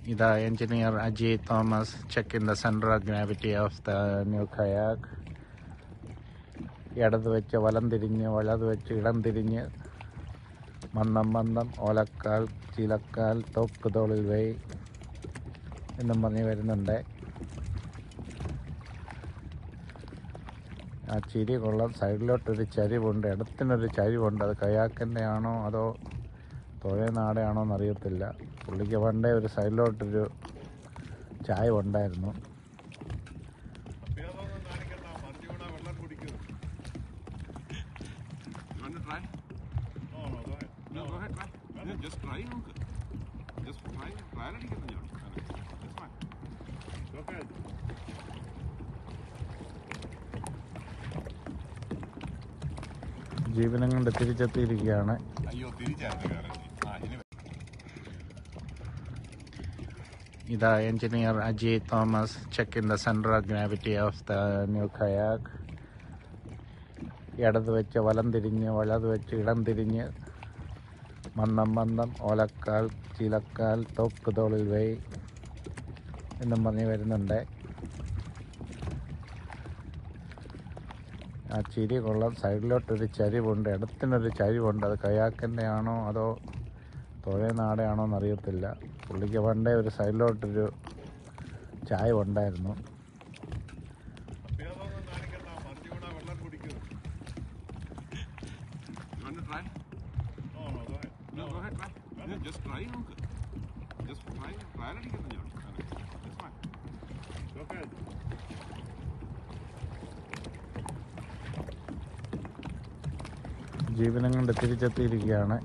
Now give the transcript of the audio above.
The engineer Ajit Thomas checking the center of gravity of the new kayak. ഇടത് വെച്ച് വലം തിരിഞ്ഞ് വലത് വെച്ച് ഇടം തിരിഞ്ഞ് മന്ദം മന്ദം ഓലക്കാൽ ചിലക്കാൽ തോക്ക് തോളിൽ വൈ എന്നും പറഞ്ഞ് വരുന്നുണ്ട്. ആ ചിരി കൊള്ളാം. സൈഡിലോട്ടൊരു ചരിവുണ്ട്, ഇടത്തിനൊരു ചരിവുണ്ട്. അത് കയാക്കിൻ്റെ ആണോ അതോ തുഴനാടയാണോ എന്നറിയത്തില്ല. പുള്ളിക്ക് പണ്ടേ ഒരു സൈഡിലോട്ടൊരു ചായവുണ്ടായിരുന്നു. ജീവനം കൊണ്ട് തിരിച്ചെത്തിയിരിക്കുകയാണ്. The engineer Ajit Thomas checking the center of gravity of the new kayak. ഇടത് വെച്ച് വലം തിരിഞ്ഞ് വലത് വെച്ച് ഇടം തിരിഞ്ഞ് മന്ദം മന്ദം ഓലക്കാൽ ചിലക്കാൽ തോക്ക് തോളിൽ വൈ എന്നും പറഞ്ഞ് വരുന്നുണ്ട്. ആ ചിരി കൊള്ളാം. സൈഡിലോട്ടൊരു ചരിവുണ്ട്, ഇടത്തിനൊരു ചരിവുണ്ട്. അത് കയാക്കിൻ്റെ ആണോ അതോ തുഴനാടയാണോ എന്നറിയത്തില്ല. പുള്ളിക്ക് പണ്ടേ ഒരു സൈഡിലോട്ടൊരു ചായവുണ്ടായിരുന്നു. ജീവനം കൊണ്ട് തിരിച്ചെത്തിയിരിക്കുകയാണ്.